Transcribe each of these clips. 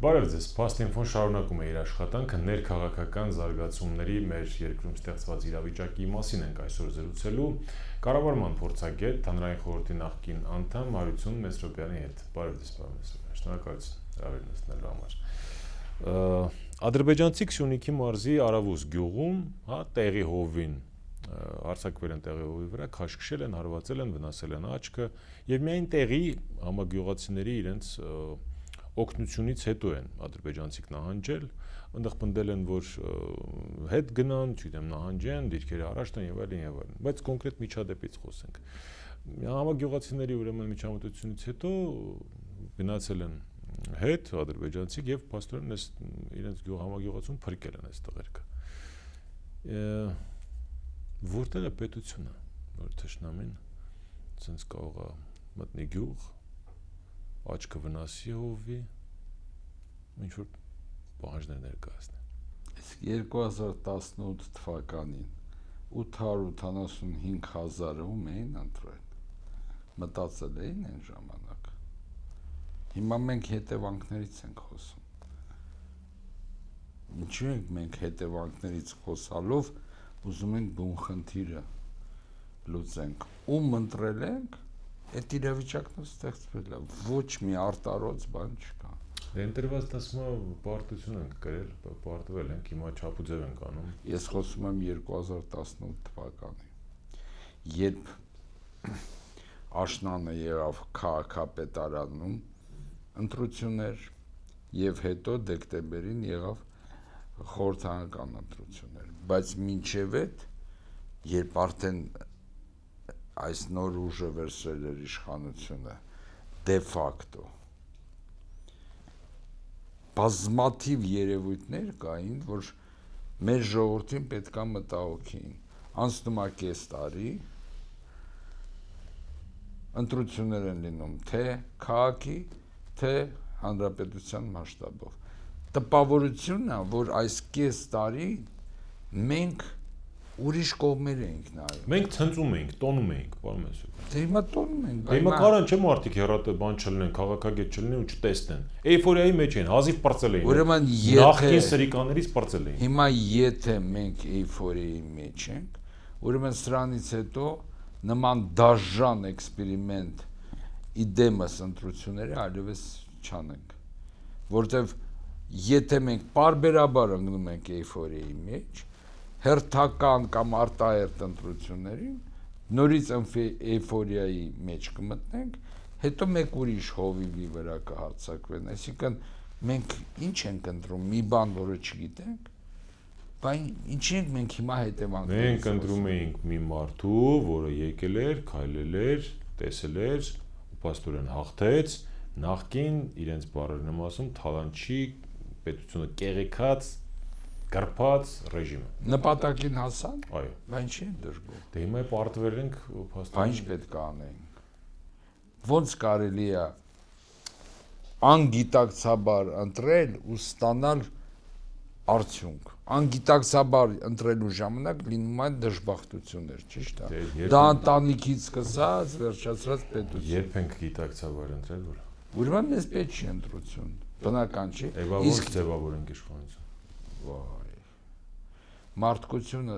Բարև ձեզ, Փաստինֆոն շարունակում է իր աշխատանքը ներքաղաքական զարգացումների մեր երկրում ստեղծված իրավիճակի մասին ենք այսօր զրուցելու կառավարման փորձագետ Հանրային խորհրդի նախկին անդամ Մարություն Մեսրոպյանի հետ։ Բարև ձեզ, պարոն Մեսրոպյան, շնորհակալություն հրավերն ստանալու համար։ Ադրբեջանցի Սյունիքի մարզի Արավուս գյուղում, տեղի հովին արձակվել են տեղի հովի վրա, քաշքշել են, հարվածել են, վնասել են աչքը եւ միայն տեղի համագյուղացիների իրենց օգնությունից հետո են ադրբեջանցիք նահանջել, այնտեղ պնդել են, որ հետ գնան, չգիտեմ, նահանջեն, դիրքերը առաջ տան եւ այլն, բայց կոնկրետ միջադեպից խոսենք։ Համագյուղացիների ուրեմն միջամտությունից հետո գնացել են հետ ադրբեջանցիք եւ փաստորեն իրենց համագյուղացուն փրկել են այս տղերքը։ Որտեղ է պետությունը, որ թշնամին ցենց կարող է մտնի գյուղ, աչքը վնասի հովի, ինչ որ պահանջներ ներկայացնի։ Իսկ 2018 թվականին 885 հազարում էին ընտրել, մտածել էին այն ժամանակ։ Հիմա մենք հետևանքներից ենք խոսում։ Ինչու ենք մենք հետևանքներից խոսալով ուզում ենք բուն խնդիրը լուծենք։ Ում ընտրել ենք, այդ իրավիճակն է ստեղծվել է, ոչ մի արտարոց բան չկա։ Ընտրված դասմա պարտություն ենք կրել, պարտվել ենք, հիմա չափուձև ենք անում։ Ես խոսում եմ 2018 թվականի, երբ աշնանը եղավ քաղաքապետարանում ընտրություններ եւ հետո դեկտեմբերին եղավ խորհրդարանական ընտրություններ, բայց մինչև այդ, երբ արդեն այս նոր ուժը վերցրել էր իշխանությունը դե ֆակտո բազմաթիվ երևույթներ կային, որ մեր ժողովրդին պետք է մտահոգեին։ Անցնում է կես տարի, ընտրություններ են լինում թե քաղաքի, թե հանրապետության մասշտաբով։ Տպավորությունն է, որ այս կես տարի մենք ուրիշ կողմեր էինք նայում։ Մենք ցնծում էինք, տոնում էինք, պարոն Մեսրոպյան։ Դե հիմա տոնում ենք։ Դե հիմա կարան չէ մարդիկ հեռատը բան չլինեն, քաղաքագետ չլինեն ու չտեսնեն։ Էյֆորիայի մեջ են, հազիվ պրծել էին։ Ուրեմն նախկին սրիկաներից պրծել էին։ Հիմա եթե մենք էյֆորիայի մեջ ենք, ուրեմն սրանից հետո նման դաժան էքսպերիմենտ իդեմս ընտրությունները այլևս չանենք, որտեվ եթե մենք պարբերաբար ընկնում ենք էյֆորիայի մեջ, հերթական կամ արտահերթ ընտրություններին նորից էյֆորիայի մեջ կմտնենք, հետո մեկ ուրիշ հովիվի վրա կհարձակվեն, այսինքն մենք ինչ ենք ընտրում, մի բան, որը չգիտենք, բայց ինչի ենք մենք հիմա հետևանքներ։ Մենք ընտրում էինք մի մարդու, որը եկել էր, քայլել էր, տեսել էր, ու փաստորեն հաղթեց, նախկին իրենց բառերն եմ ասում, թալանչի պետությունը կեղեքած գրփած ռեժիմը։ Նպատակին հասան։ Այո։ Բայց ինչի են դժգոհ։ Դե հիմա պարտվել ենք փաստորեն։ Բայց ինչ պետք է անենք։ Ոնց կարելի է անգիտակցաբար ընտրել ու ստանալ արդյունք։ Անգիտակցաբար ընտրելու ժամանակ լինում են դժբախտություններ, ճիշտ է։ Դա ընտանիքից սկսած վերջացրած պետություն։ Երբ ենք գիտակցաբար ընտրել, որ ուրեմն մեզ պետք չի ընտրություն։ Բնական չի։ Իսկ ձևավոր ենք իշխանություն։ Վայ։ Մարդկությունը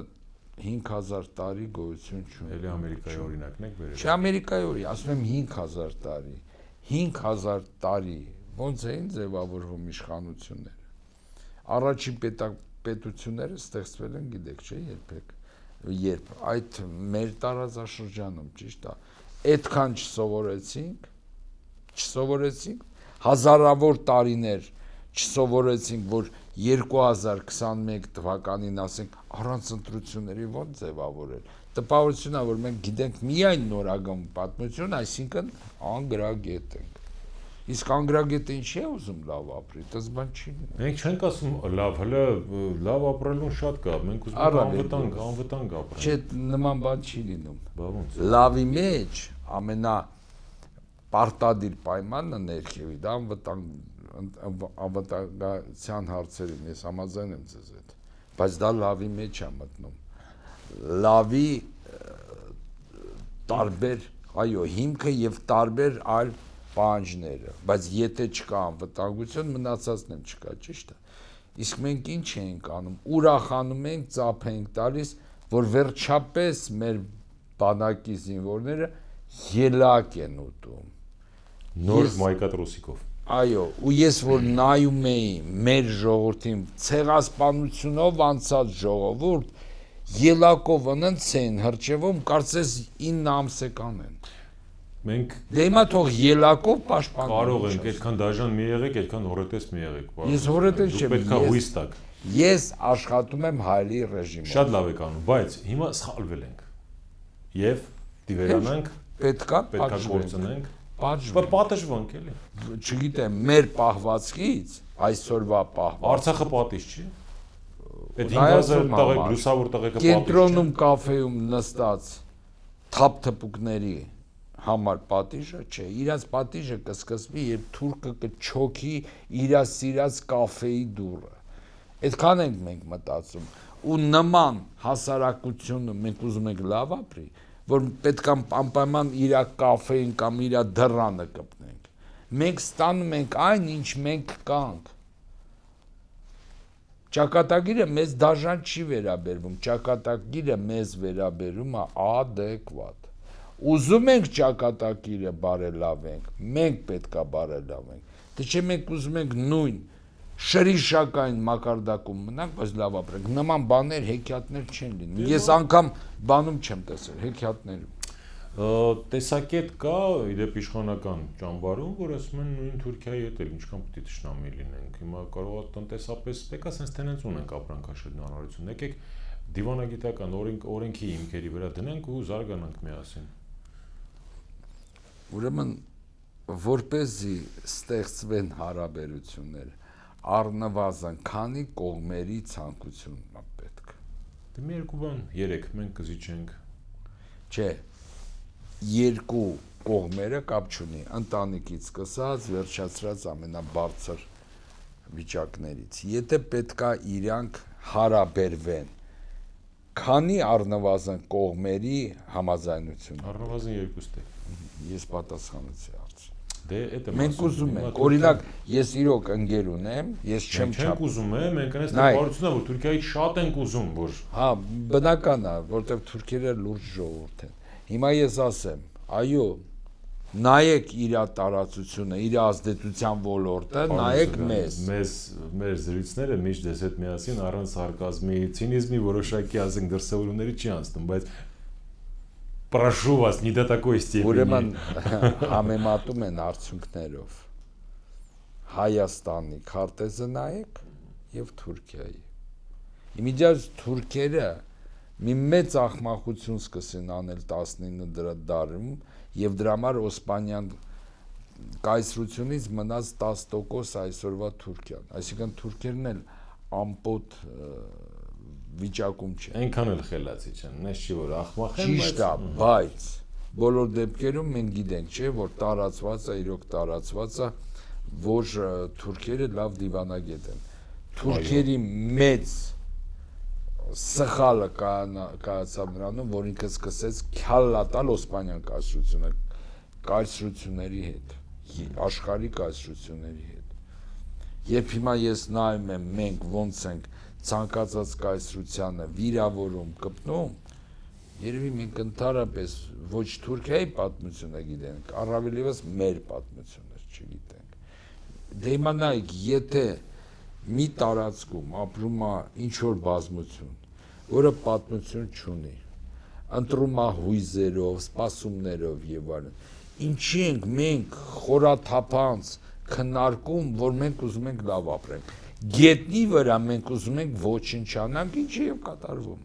5000 տարի գոյություն չունի։ Էլի Ամերիկայի օրինակն եք վերել։ Չէ, Ամերիկայի օրի, ասում եմ 5000 տարի։ 5000 տարի ոնց էին ձևավորվում իշխանությունները։ Առաջին պետությունները ստեղծվել են, գիտեք, չէ, երբ այդ մեր տարածաշրջանում, ճիշտ է, այդքան չսովորեցինք, հազարավոր տարիներ չսովորեցինք, որ 2021 թվականին ասենք առանց ընտրությունների ոնց ձևավորել։ Տպավորությունն է, որ մենք գիտենք միայն նորագամ պատմություն, այսինքն անգրագետ ենք։ Իսկ անգրագետը ինչի է ուզում լավ ապրի, դες բան չի։ Մենք չենք ասում լավ, հələ լավ ապրելուն շատ կա, մենք ուզում ենք անվտանգ ապրել։ Չէ, նման բան չի լինում։ Բա ոնց։ Լավի մեջ ամենա պարտադիր պայմանն է ներքևի, դա անվտանգության հարցերին, ես համաձայն եմ ձեզ հետ, բայց դա լավի մեջ է մտնում։ Լավի տարբեր, այո, հիմքը եւ տարբեր այլ պահանջները, բայց եթե չկա անվտանգություն, մնացածն էլ չկա, ճիշտ է։ Իսկ մենք ինչ ենք անում, ուրախանում ենք, ծափ ենք տալիս, որ վերջապես մեր բանակի զինվորները ելակ են ուտում։ Նոր մայկատրոսիկով։ Այո, ու ես որ նայում էի մեր ժողովրդին ցեղասպանությունով անցած ժողովուրդ, ելակով ընց են հրճեվում, կարծես 9 ամսեկան են։ Մենք Դե հիմա թող ելակով պաշտպանեն։ կարող ենք այդքան դաժան մի եղեք, այդքան հորետես մի եղեք։ Ես հորետես չեմ, Պետք է հույս տաք։ Ես աշխատում եմ հայլի ռեժիմով։ Շատ լավ եք անում, բայց հիմա սխալվել ենք։ Եվ դիվերանանք, պետքա կորցնենք, պատժվենք։ պատժվենք էլի։ Չգիտեմ, մեր պահվածքից այսօրվա պահված Արցախը պատիժ չի։ Այդ 5000 տղեկ, լուսավոր տղեկը պատիժ չի։ Կենտրոնում կաֆեում նստած թափթփուկների համար պատիժը չէ, իրաց պատիժը կսկսվի, երբ թուրքը կչոքի իր սիրած կաֆեի դուռը։ Այդքան ենք մենք մտածում, ու նման հասարակությունը մենք ուզում ենք լավ ապրի, որ պետք է անպայման իր կաֆեին կամ իր դռանը կպնենք։ Մենք ստանում ենք այն, ինչ մենք կանք։ Ճակատագիրը մեզ դաժան չի վերաբերվում, ճակատագիրը մեզ վերաբերում է adekvat։ Ուզում ենք ճակատագիրը բարելավենք, մենք պետք է բարելավենք։ Դե չէ մենք ուզում ենք նույն շրիշակային մակարդակում մնանք, բայց լավ ապրենք։ Նման բաներ, հեքիաթներ չեն լինում։ Ես անգամ բանում չեմ տեսել հեքիաթներում։ Տեսակետ կա իդեպ իշխանական ճամբարում, որ ասում են նույն Թուրքիայի հետ էլ ինչքան պետք է ճշնամի լինենք։ Հիմա կարող է տնտեսապես պետք է sense տենենց ունենք ապրանքաշերտ անհարություն։ Եկեք դիվանագիտական օրենքի հիմքերի վրա դնենք ու զարգանանք միասին։ Ուրեմն որպեսզի ստեղծվեն հարաբերություններ, առնվազն քանի կողմերի ցանկությունն է պետք։ Դե մի երկու բան, 3 մենք կզիջենք։ Չէ, երկու կողմերը կապ չունի, ընտանիքից սկսած, վերջացրած ամենաբարձր վիճակներից։ Եթե պետքա իրանք հարաբերվեն, քանի առնվազն կողմերի համաձայնություն։ Առնվազն 2 ստե։ Ես պատասխանեցի հարցին։ Դե այդ է։ Մենք ուզում ենք, օրինակ, ես իրոք ընկեր ունեմ, ես չեմ չափ ուզում եմ, մենք այնպես տպավորությունն է, որ Թուրքիայից շատ ենք ուզում, որ Հա, բնական է, որտեղ թուրքերը լուրջ ժողովուրդ են։ Հիմա ես ասեմ, այո, նայեք իր տարածությունը, իր ազդեցության ոլորտը, նայեք մեզ։ Մեր զրույցները միշտ դες հետ միասին առանց սարկազմի, ցինիզմի որոշակի ասենք դրսևորումների չի անցնում, բայց Прошу вас, не до такой степени. Ուրեմն համեմատում են արդյունքներով Հայաստանի քարտեզը նայեք եւ Թուրքիայի։ Իմիջիայլոց թուրքերը մի մեծ ախմախություն սկսեն անել 19 դարում եւ դրա համար Օսմանյան կայսրությունից մնաց 10% այսօրվա Թուրքիան։ Այսինքն թուրքերն էլ ամպոտ վիճակում չեն։ Այնքան էլ խելացի չեն, նես չի որ ախմախ են, Ճիշտ է, բայց բոլոր դեպքերում մենք գիտենք, չէ, որ տարածված է, իրոք տարածված է, որ թուրքերը լավ դիվանագետ են։ Թուրքերի մեծ սխալը կայացավ նրանում, որ ինքը սկսեց քյալլատալ Օսմանյան կայսրությունը, կայսրությունների հետ, աշխարհի կայսրությունների հետ։ Երբ հիմա ես նայում եմ, մենք ոնց ենք ցանկացած կայսրությանը վիրավորում, կպնում, երևի մենք ընդհանրապես ոչ Թուրքիայի պատմությունը գիտենք, առավել ևս մեր պատմությունը չգիտենք։ Դե հիմա նայեք, եթե մի տարածքում ապրում է ինչ-որ բազմություն, որը պատմություն չունի, ընտրում է հույզերով, սպասումներով եւ այլն, ինչի ենք մենք խորաթափանց քննարկում, որ մենք ուզում ենք լավ ապրենք։ Գետնի վրա մենք ուզում ենք ոչնչանանք, ինչի եւ կատարվում։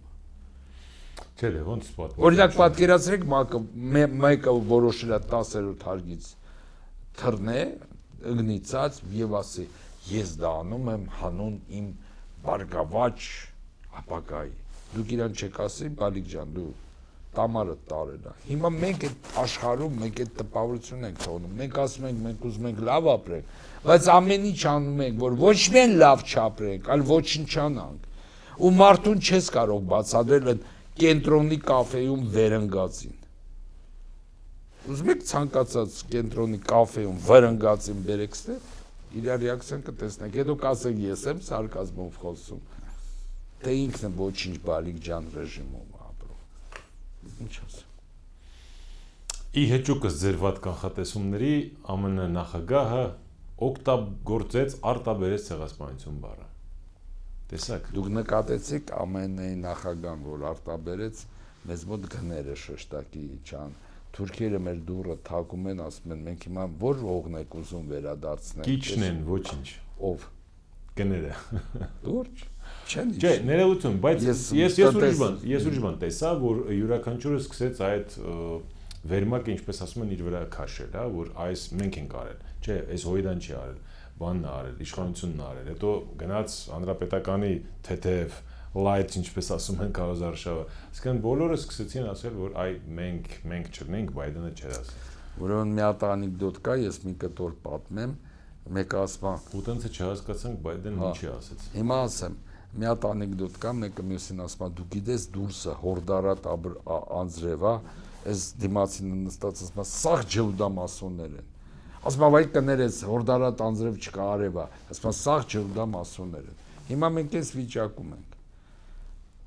Չէ, դե ոնց պատմում։ Օրինակ պատկերացրեք մեկը որոշել է 10-րդ հարգից թռնե, ըգնիցած եւ ասի. ես դա անում եմ հանուն իմ բարգավաճ ապագայի։ Դուք իրան չեք ասի, Բալիկ ջան, դու տամարդ տարել է։ Հիմա մենք այդ աշխարհում մենք այդ տպավորությունն ենք թողնում։ Մենք ասում ենք, մենք ուզում ենք լավ ապրենք, բայց ամեն ինչ անում ենք, որ ոչ միայն լավ չապրենք, այլ ոչնչանանք։ Ու մարդուն չես կարող բացատրել այդ կենտրոնի կաֆեում վերընկածին։ ուզում եք ցանկացած կենտրոնի կաֆեում վրնգածին բերեք ստեղ, իր ռեակցիան կտեսնեք, հետո կասեք ես եմ սարկազմով խոսում, թե ինքն է ոչինչ Բալիկջան ռեժիմում ապրում, ինչ ասեմ։ Ի հեճուկս ձեր վատ կանխատեսումների ԱՄՆ նախագահը օգտագործեց արտաբերեց ցեղասպանություն բառը։ Տեսակ։ Դուք նկատեցիք ԱՄՆ-ի նախագահան, որ արտաբերեց մեզ մոտ գները շշտակի չան։ Թուրքերը մեր դուռը թակում են, ասում են մենք հիմա որ օղն եք ուզում վերադարձնել։ Քիչն են, ոչինչ։ Ով։ Գները։ Դուրջ։ Չեն։ Չէ, ներողություն, բայց ես ուրիշ բան տեսա, որ յուրաքանչյուրը սկսեց այդ վերմակը, ինչպես ասում են, իր վրա քաշել, հա, որ այս մենք ենք արել։ Չէ, այս հոյդան չի արել, բանն է արել, իշխանությունն է արել։ Հետո գնաց հանրապետականի թեթև light, ինչպես ասում են Կարոզարշավը։ Իսկան բոլորը սկսեցին ասել, որ այ մենք չլինենք, Բայդենը չէր ասել։ Ուրեմն մի հատ անեկդոտ կա, ես մի կտոր պատմեմ, մեկը ասում ու տենց չհասկացանք Բայդենը ինչի ասեց։ Հիմա ասեմ, մի հատ անեկդոտ կա, մեկը մյուսին ասում, դու գիտես դուրսը հորդարատ անձրև է, այս դիմացինը նստած ասում, սաղ ջհուդամասոններ են։ Ասում ավայ կներես հորդարատ անձրև չկա արևա, ասում սաղ ջհուդամասոններ են։ Հիմա մենք այս վիճակում ենք։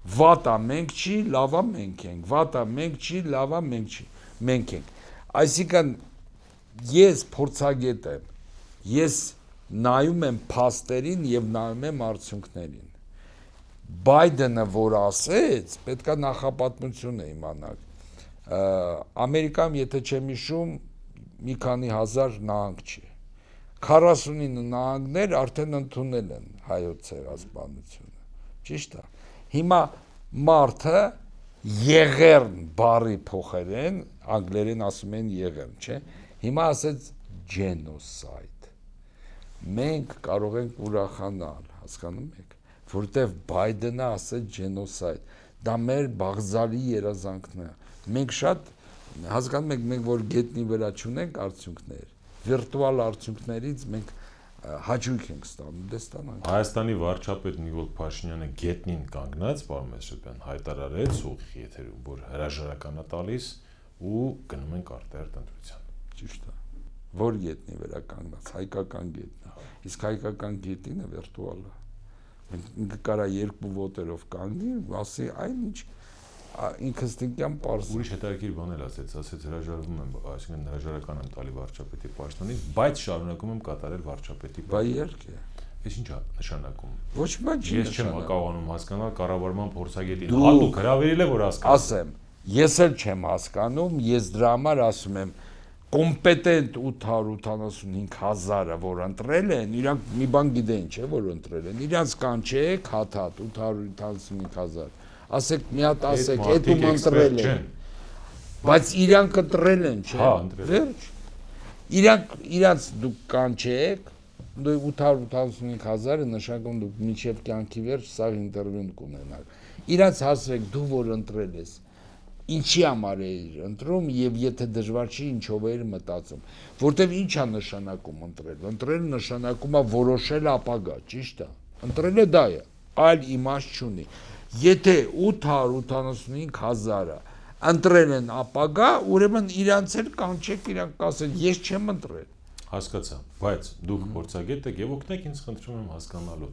Վատա մենք չի, լավա մենք ենք, վատա մենք չի, լավա մենք ենք։ Այսինքն ես փորձագետ եմ, ես նայում եմ փաստերին եւ նայում եմ արդյունքներին։ Բայդենը որ ասեց, պետքա նախապատմություն է իմանալ։ Ամերիկայում, եթե չեմ հիշում, մի քանի հազար նահանգ չի։ 49 նահանգներ արդեն ընդունել են հայոց ցեղասպանությունը։ Ճիշտ է։ Հիմա մարդը եղերն բարի փոխերեն, անգլերեն ասում են եղերն, չէ։ Հիմա ասեց genocide։ Մենք կարող ենք ուրախանալ, հասկանում եք, որտեվ Բայդենը ասեց genocide։ Դա մեր բաղձալի երազանքն է։ Մենք շատ հասկանում եք, մենք որ գետնի վրա չունենք արդյունքներ, վիրտուալ արդյունքներից մենք հաճույք ենք ստանում, դե ստանանք։ Հայաստանի վարչապետ Նիկոլ Փաշինյանը գետնին կանգնած, պարոն Մեսրոպյան, հայտարարեց ուղիղ եթերում, որ հրաժարական է տալիս ու գնում ենք արտահերթ ընտրության։ Ճիշտ է։ Որ գետնի վրա կանգնած, հայկական գետնի։ Իսկ հայկական գետինը վիրտուալ է։ Մենք կարա երկու ոտերով կանգնի, ասի այնինչ ինքնստինքյան պարզ։ Ուրիշ հետաքրքիր բան էլ ասեց հրաժարվում եմ, այսինքն հրաժարական եմ տալի վարչապետի պաշտոնից, բայց շարունակում եմ կատարել վարչապետի պաշտոնը։ Այս ի՞նչ է նշանակում։ Ոչ մի չի։ Ես չեմ կարողանում հասկանալ կառավարման փորձագետին։ Հատուկ հրավիրել է որ հասկանա։ Ասեմ, ես էլ չեմ հասկանում, ես դրա համար ասում եմ կոմպետենտ 885,000-ը որ ընտրել են, իրանք մի բան գիտեն, չէ, որ ընտրել են։ Իրանք կանչեք հաթաթ 885,000 ասեք մի հատ ասեք, հետում ընտրել են, բայց իրանք ընտրել են, չէ, վերջ, իրանք դուք կանչեք, 885,000-ը նշանակում դուք մինչև կյանքի վերջ սաղ ինտերվյուն կունենաք, իրանք հասրեք դու որ ընտրել ես, ինչի համար էիր ընտրում եւ եթե դժվար չի ինչով էիր մտածում, որտեվ ինչ է նշանակում ընտրել նշանակում է որոշել ապագա, ճիշտ է, ընտրելը դա է, այլ իմաստ չունի։ Եթե 885,000-ը ընտրել են ապագա, ուրեմն իրանց էլ կանչեք, իրանք կասեն, ես չեմ ընտրել։ Հասկացա, բայց դուք փորձագետ եք եւ օգնեք ինձ խնդրում եմ հասկանալու։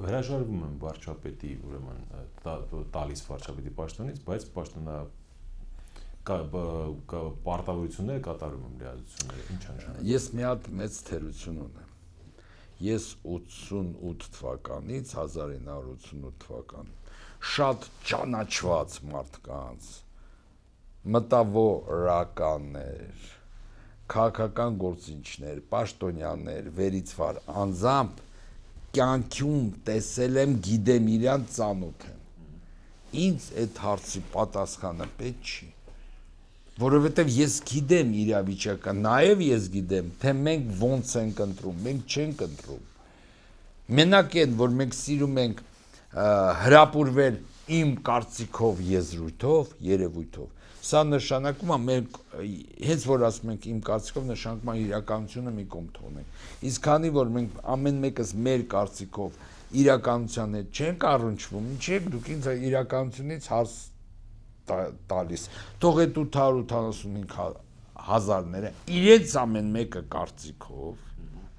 Հրաժարվում եմ վարչապետի, ուրեմն տալիս վարչապետի պաշտոնից, բայց պաշտոնա պարտավորությունները կատարում եմ լիազությունները, ինչ անշանակ։ Ես մի հատ մեծ թերություն ունեմ։ Ես 88 թվականից 1988 թվականին շատ ճանաչված մարդկանց մտավորականներ, քաղաքական գործիչներ, պաշտոնյաներ, վերիցվար անձամբ կյանքում տեսել եմ, գիտեմ իրանց ծանոթ եմ։ Ինձ այդ հարցի պատասխանը պետք չի։ Որովհետև ես գիտեմ իրավիճակը, նաև ես գիտեմ, թե մենք ոնց ենք ընտրում, մենք չենք ընտրում։ Մենակ այն, որ մենք սիրում ենք հրապուրվել իմ կարծիքով, եզրույթով, երևույթով, սա նշանակում է մենք հենց որ ասում ենք իմ կարծիքով նշանակում է իրականությունը մի կողմ թողնենք։ Իսկ քանի որ մենք ամեն մեկս մեր կարծիքով իրականության հետ չենք առնչվում, ինչ եք դուք ինձ իրականությունից հարց տալիս։ Թող այդ 885 հազարները իրենց ամեն մեկը կարծիքով,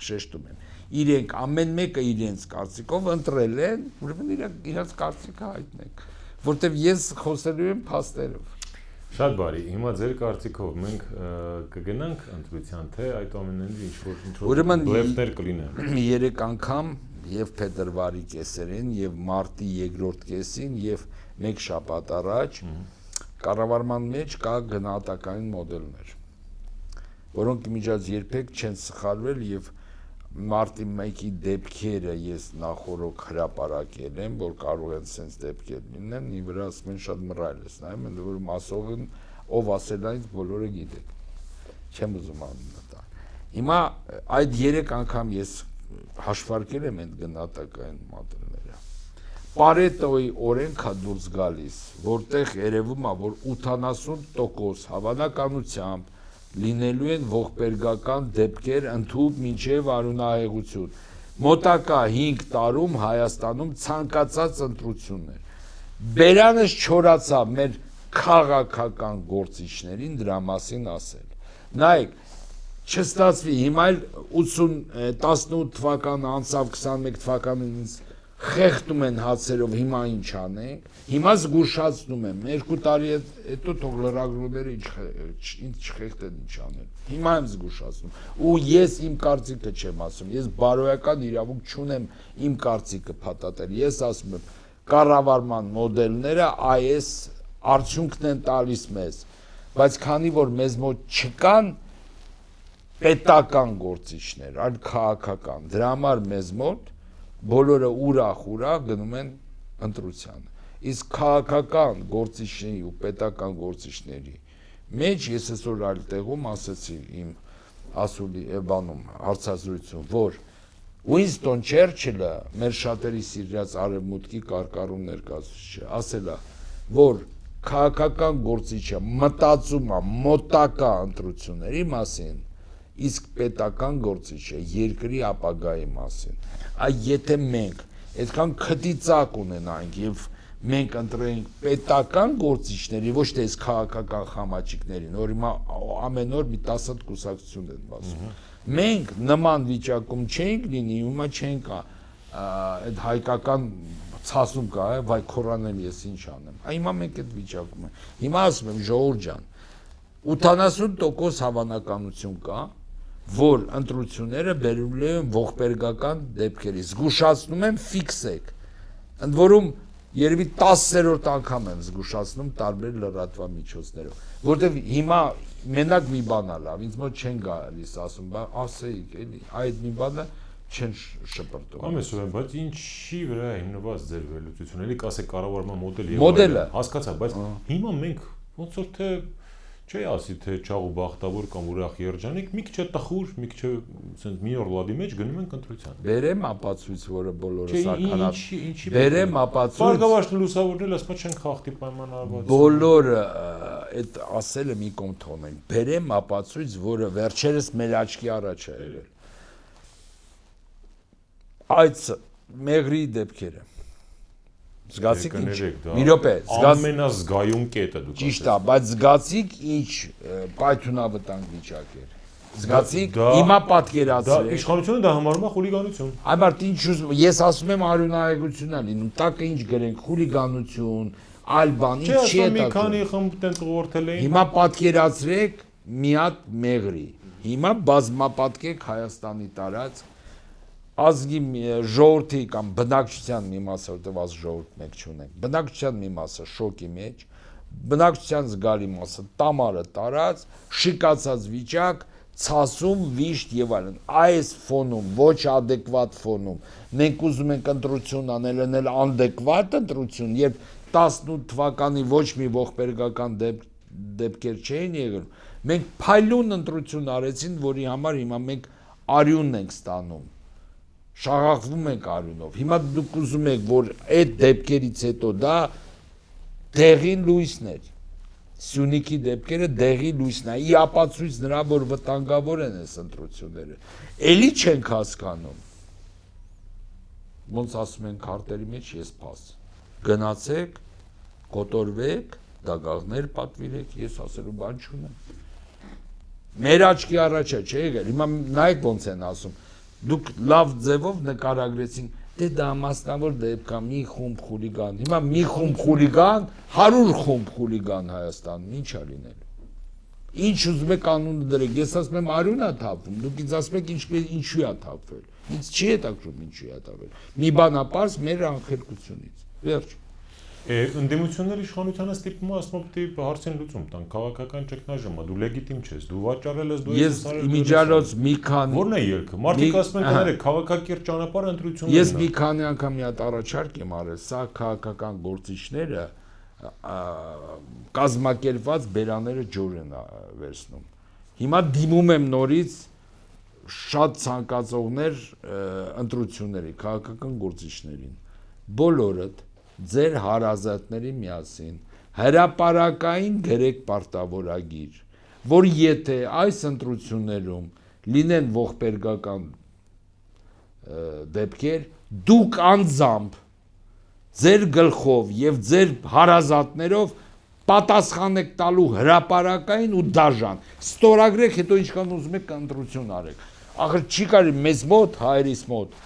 շեշտում եմ, իրենք ամեն մեկը իրենց կարծիքով ընտրել են, ուրեմն իրենց կարծիքը հայտնեք, որտեվ ես խոսելու եմ փաստերով։ Շատ բարի, հիմա ձեր կարծիքով մենք կգնանք ընտրության, թե այդ ամենը ինչ-որ բլեֆներ կլինեն։ 3 անգամ եւ փետրվարի կեսերին եւ մարտի երկրորդ կեսին եւ 1 շաբաթ առաջ կառավարման մեջ կա գնահատական մոդելներ, որոնք միջած երբեք չեն սխալվել եւ մարտի 1-ի դեպքերը ես նախորոք հրապարակել եմ, որ կարող են sense դեպքեր լինեն, ի վրա ասում են շատ մռայլ ես նայում, ընդ որում ասողն ով ասել այն բոլորը գիտեք։ Չեմ ուզում անունը տալ։ Հիմա այդ 3 անգամ ես հաշվարկել եմ այդ գնահատական մոդելները։ Պարետոյի օրենքա դուրս գալիս, որտեղ երևում է, որ 80% հավանականությամբ լինելու են ողբերգական դեպքեր ընդհուպ մինչև արյունահեղություն։ Մոտակա 5 տարում Հայաստանում ցանկացած ընտրություններ։ Բերանս չորացավ մեր քաղաքական գործիչներին դրա մասին ասել։ Նայեք, չստացվի, հիմա էլ 18 թվականը անցավ 21 թվականին ինձ խեղդում են հացերով, հիմա ինչ անենք, հիմա զգուշացնում եմ, 2 տարի հետո թող լրագրողները ինձ չխեղդեն ինչ անել, հիմա եմ զգուշացնում, ու ես իմ կարծիքը չեմ ասում, ես բարոյական իրավունք չունեմ իմ կարծիքը փաթաթել, ես ասում եմ, կառավարման մոդելները այս արդյունքն են տալիս մեզ, բայց քանի որ մեզ մոտ չկան պետական գործիչներ, այլ քաղաքական, դրա համար մեզ մոտ բոլորը ուրախ գնում են ընտրությանը։ Իսկ քաղաքական գործիչների ու պետական գործիչների մեջ ես այսօր այլ տեղում ասեցի իմ ասուլի բանում հարցազրույցում, որ Ուինստոն Չերչիլը, մեր շատերի սիրած արևմուտքի կարկառուն ներկայացուցիչը, ասել է, որ քաղաքական գործիչը մտածում է մոտակա ընտրությունների մասին, իսկ պետական գործիչը երկրի ապագայի մասին։ Այ եթե մենք այդքան քտիծակ ունենանք եւ մենք ընտրենք պետական գործիչների, ոչ թե այս քաղաքական խամաճիկներին, որ հիմա ամեն օր մի 10 հատ կուսակցություն են բացում։ Մենք նման վիճակում չենք լինի, հիմա չենք այդ հայկական ցասում կա, վայ քորանեմ ես ինչ անեմ։ Այ հիմա մենք այդ վիճակում ենք։ Հիմա ասում եմ ժողովուրդ ջան, 80% հավանականություն կա, որ ընտրությունները բերելու են ողբերգական դեպքերի, զգուշացնում եմ ֆիքսեք, ընդ որում երևի 10-րդ անգամ եմ զգուշացնում տարբեր լրատվամիջոցներով, որտեվ հիմա մենակ մի բան ա լավ, ինձ մոտ չեն գալիս ասում, բա ասեիք էլի, այդ մի բանը չեն շպրտում։ Ամեսովեն, բայց ինչի վրա է հիմնված ձեր վերլուծությունը, էլի կասեք կառավարման մոդելը, հասկացա, բայց հիմա մենք ոնց որ թե չէ ասի թե չաղ ու բախտավոր կամ ուրախ երջանիկ, մի քիչ է տխուր, մի քիչ է ասենք մի օր լադի մեջ գնում ենք ընտրության։ Բերեմ ապացույց, որը բոլորը սարքանա։ Բերեմ ապացույց։ Բարգավաճ լուսավորնել, ասում չեն խախտի պայմանավորվածություն։ Բոլորը այդ ասելը մի կողմ թողնենք։ Բերեմ ապացույց, որը վերջերս մեր աչքի առաջ է եղել։ Այդ մեղրի դեպքերը։ Զգացիք ինչ։ Մի րոպե, ամենազգայուն կետը դուք։ Ճիշտ է, բայց զգացիք ինչ պայթյունավտանգ վիճակ էր։ Զգացիք, հիմա պատկերացրեք։ Դա իշխանությունը դա համարում է խուլիգանություն։ Այ մարդ ինչ ուզում, ես ասում եմ արյունահեղություն է լինում, տակը ինչ գրենք խուլիգանություն, այլ բան, ինչ չի դա։ Մի քանի խմբ տենց ուղղորդել էին։ Հիմա պատկերացրեք մի հատ մեղրի։ Հիմա բազմապատկեք Հայաստանի տարած ազգի ժողովրդի կամ բնակչության մի մասը, որտեղ az ժողովուրդ մեկ չունենք, բնակչության մի մասը շոկի մեջ, բնակչության զգալի մասը տամարը տարած, շիկացած վիճակ, ցասում, վիշտ եւ այլն։ Այս ֆոնում, ոչ adekvat ֆոնում, մենք ուզում ենք ընտրություն անել անդեկվատ ընտրություն, երբ 18 թվականի ոչ մի ողբերգական դեպքեր չէին եղել։ Մենք փայլուն ընտրություն արեցին, որի համար հիմա մենք արյունն ենք ստանում։ Շաղախվում ենք արյունով։ Հիմա դուք ուզում եք, որ այդ դեպքերից հետո դա դեղին լույսն էր։ Սյունիքի դեպքերը դեղի լույսն է։ Ի ապացույց նրա, որ վտանգավոր են այս ընտրությունները։ Էլի չենք հասկանում։ Ոնց ասում են քարտերի մեջ, ես փաս։ Գնացեք, կոտորվեք դագաղներ պատվիրեք, ես ասելու բան չունեմ։ Մեր աչքի առաջ է, չէ՞ եկել։ Հիմա նայեք ոնց են ասում։ Դուք լավ ձևով նկարագրեցին, դե դա մասնավոր դեպք է, մի խումբ խուլիգան։ Հիմա մի խումբ խուլիգան, 100 խումբ խուլիգան Հայաստանում, ի՞նչ է լինելու։ Ինչ ուզում եք անունը դրեք, ես ասում եմ արյուն է թափվում, դուք ինձ ասում եք ինչու է թափվել։ Ինձ չի հետաքրքրում ինչու է թափվել։ Մի բան է պարզ մեր անխելքությունից։ Վերջ։ Ընդդիմությունների իշխանությանը ստիպում ասում պետք է հարցին լուծում տան, քաղաքական ճգնաժամը, դու լեգիտիմ ես, դու վաճառել ես, դու ես իմիջիալոց մի քանի Որն է ելքը։ Մարդիկ ասում են կներեք, քաղաքակիրթ ճանապարհը ընտրությունն է։ Ես մի քանի անգամ մի հատ առաջարկ եմ արել, սա քաղաքական գործիչները կազմակերպված բերաները ջուր են վերցնում։ Հիմա դիմում եմ նորից շատ ցանկացողներ ընտրությունների, քաղաքական գործիչներին։ Բոլորդ ձեր հարազատների միասին հրապարակային գրեք պարտավորագիր, որ եթե այս ընտրություններում լինեն ողբերգական դեպքեր, դուք անձամբ ձեր գլխով եւ ձեր հարազատներով պատասխան եք տալու հրապարակային ու դաժան։ Ստորագրեք, հետո ինչքան ուզում եք ընտրություն արեք։ Ախր չի կարելի մեզ մոտ, հայերիս մոտ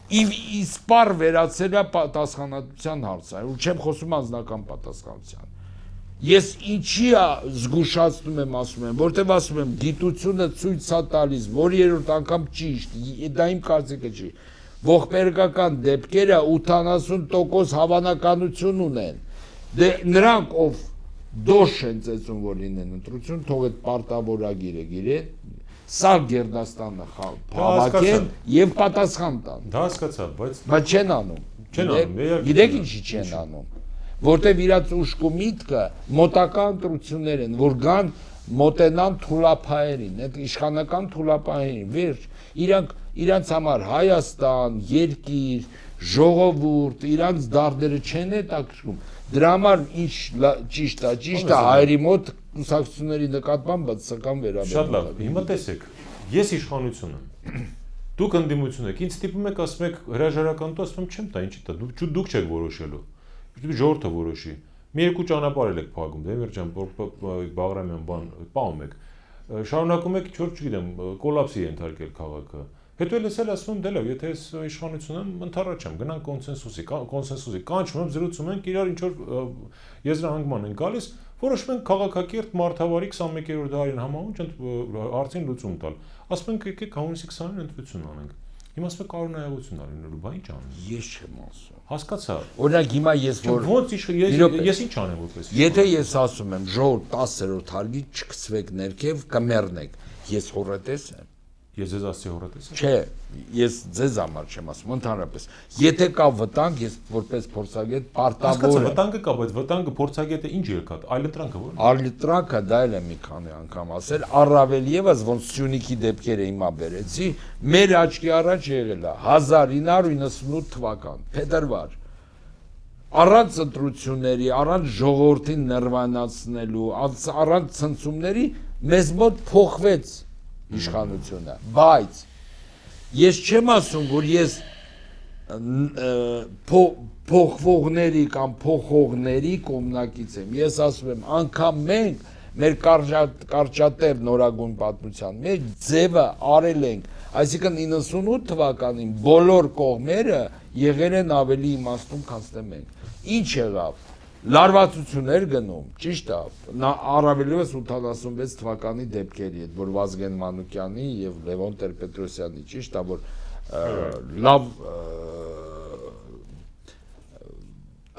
իսպար վերացել է պատասխանատվության հարցը, ու չեմ խոսում անձնական պատասխանատվության։ Ես ինչի զգուշացնում եմ, ասում եմ, որտեվ ասում եմ, գիտությունը ցույց է տալիս, որ երրորդ անգամ ճիշտ, դա իմ կարծիքը չի։ Ողբերգական դեպքերը 80% հավանականություն ունեն։ Դե նրանք, ով դոշ են ծեծում, որ լինեն ընտրություն, թող այդ պարտավորագիրը գիրեն, սա Գերդաստանը հավաքեն եւ պատասխան տան։ Դա հասկացա, բայց չեն անում։ Չեն անում, Գիտեք ինչի չեն անում։ Որտեվ իրաց ուշք ու միտքը մոտակա ընտրություններ են, որ գան մոտենան թուլափայերին, այդ իշխանական թուլափայերին, վերջ, իրանց համար Հայաստան, երկիր, ժողովուրդ, իրանց դարդերը չեն հետաքրքրում։ Դրա համար ինչ ճիշտ է հայերի մոտ կուսակցությունների նկատմամբ բացասական վերաբերմունք։ Շատ լավ, հիմա տեսեք, ես իշխանություն եմ։ Դուք ընդդիմություն եք, ինձ ստիպում եք ասում եք հրաժարական տո, ասում եմ չեմ տա, ինչի՞ տա, դուք չեք որոշելու։ Ժողովուրդը որոշի։ Մի երկու ճանապարհ եք փակում, Դեմիր ջան, Բաղրամյան բան, պահում եք։ Շարունակում եք, չգիտեմ, կոլապսի ենթարկել քաղաքը։ Հետո էլ ասել ասում եմ, դե լավ, եթե ես իշխանություն եմ, ընդառաջեմ, գնանք կոնսենսուսի, կանչում եմ, զրուցում ենք, իրար ինչ որ եզրահանգման են գալիս, որոշում ենք քաղաքակիրթ մարդավարի 21-րդ դարին համահունչ հարցին լուծում տալ։ Ասում ենք եկեք հունիսի 20-ին ընտրություն անենք։ Հիմա ասում եք կառունայողություն լինելու, բա ինչ անեմ։ Ես չեմ ասում։ Հասկացա։ Օրինակ հիմա ես որ ոնց ես ինչ անեմ որպես։ Եթե ես ասում եմ ժողովուրդ 10-րդ հարգի չկցվեք ներքև, կմեռնեք, ես հորետես եմ։ Ես ձեզ ասացի հորետես եմ։ Չէ, ես ձեզ համար չեմ ասում, ընդհանրապես։ Եթե կա վտանգ, ես որպես փորձագետ պարտավոր եմ։ Վտանգը կա, բայց վտանգը փորձագետը ինչ ելք է, այլընտրանքը ո՞րն է։ Այլընտրանքը դա էլ եմ մի քանի անգամ ասել, առավել եւս ոնց Սյունիքի դեպքերը հիմա բերեցի, մեր աչքի առաջ եղել է 1998 թվական, փետրվար։ Առանց ընտրությունների, առանց ժողովրդին նրվանացնելու, առանց ցնցումների մեզ մոտ փոխվեց իշխանությունը, բայց ես չեմ ասում, որ ես փոխվողների կամ փոխողների կողմնակից եմ, ես ասում եմ, անգամ մենք մեր կարճատև նորագույն պատմության մեր ձևը արել ենք, այսինքն 98 թվականին բոլոր կողմերը եղել են ավելի իմաստուն, քան մենք։ Ինչ եղավ։ Լարվածություններ գնում, ճիշտ է, առավելևս 86 թվականի դեպքերի հետ, որ Վազգեն Մանուկյանի եւ Լևոն Տեր-Պետրոսյանի, ճիշտ է, որ լավ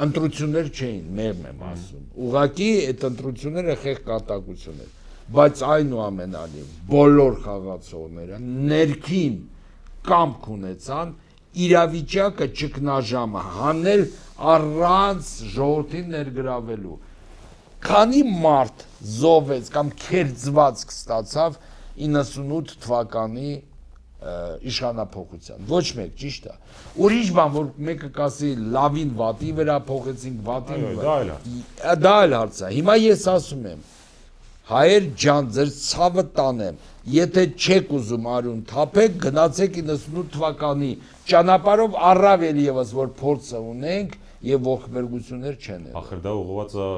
ընտրություններ չէին, մեղմ եմ ասում։ Ուղղակի այդ ընտրությունները խեղ կատակություն էր, բայց այնուամենայնիվ բոլոր խաղացողները ներքին կամք ունեցան իրավիճակը ճգնաժամը հանել առանց ժողովրդին ներգրավելու։ Քանի մարդ զոհվեց կամ քերծված ստացավ 98 թվականի իշխանափոխության։ Ոչ մեկ, ճիշտ է։ Ուրիշ բան, որ մեկը կասի լավին վատի վրա փոխեցինք, վատին վրա։ Դա այլ հարց է։ Հիմա ես ասում եմ, հայեր ջան, ձեր ցավը տանեմ, եթե չեք ուզում արյուն թափեք, գնացեք 98 թվականի ճանապարհով առավել եւս որ փորձը ունենք եւ ողբերգություններ չեն եղել։ Ախր դա ուղղված է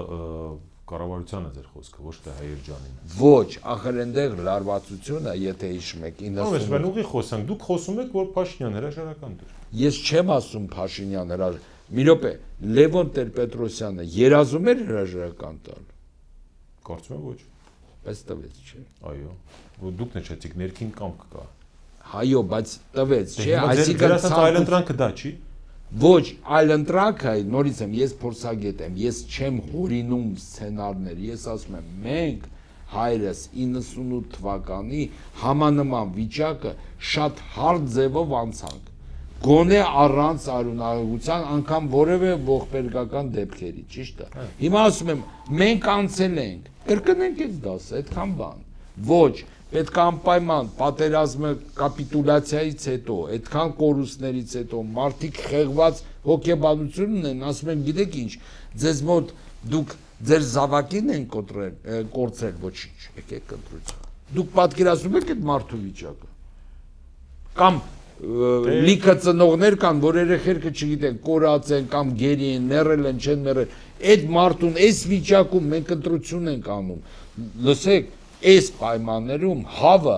կառավարությանը ձեր խոսքը, ոչ թե Հայ Էրջանին։ Ոչ, ախր այնտեղ լարվածությունը, եթե հիշում եք, Ո՞նց բան ուղի խոսանք, դուք խոսում եք, որ Փաշինյան հրաժարական դուր։ Ես չեմ ասում Փաշինյան հրաժարական։ Մի րոպե, Լևոն Տեր-Պետրոսյանը երազում էր հրաժարական տալ։ Կարծում եմ ոչ։ Բայց տվեց, չէ։ Այո։ Դուք նշեցիք ներքին կամք կա։ Այո, բայց տվեց, չէ, այսինքն այլընտրանքը դա չի։ Ոչ, այլընտրանքը, նորից եմ, ես փորձագետ եմ, ես չեմ հորինում սցենարներ, ես ասում եմ, մենք հայրս 98 թվականի համանման վիճակը շատ հարթ ձևով անցանք։ Գոնե առանց արյունարարության անգամ որևէ ողբերգական դեպքերի, ճիշտ է։ Հիմա ասում եմ, մենք անցել ենք, կրկնենք այս դասը, այդքան բան։ Ոչ, պետք է անպայման պատերազմը կապիտուլյացիայից հետո, այդքան կորուստներից հետո մարդիկ խեղված հոգեբանություն ունեն, ասում են, գիտեք ինչ, ձեզ մոտ դուք ձեր զավակին են կորցրել, ոչինչ, եկեք ընտրություն։ Դուք պատկերացնում եք այդ մարդու վիճակը։ Կամ լիքը ծնողներ կան, որ երեխերքը չգիտեն, կորած են կամ գերի են, մեռել են, չեն մեռել։ Այդ մարդուն, այս վիճակում մենք ընտրություն ենք անում։ Լսեք, այս պայմաններում հավը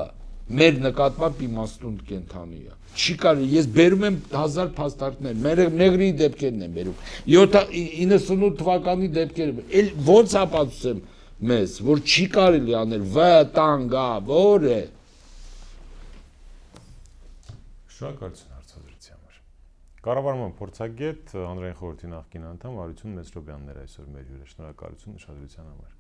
մեր նկատմամբ իմաստուն կենթանի է։ Չի կարելի, ես բերում եմ 1000 փաստարկներ, մեղրի դեպքերն եմ բերում։ 98 թվականի դեպքերը, էլ ո՞նց ապացուցեմ մեզ, որ չի կարելի անել, վտանգավոր է։ Շնորհակալություն հարցազրույցի համար։ Կառավարման փորձագետ, հանրային խորհրդի նախկին անդամ Արություն Մեսրոբյանն էր այսօր մեր հյուրը։ Շնորհակալություն ուշադրության համար։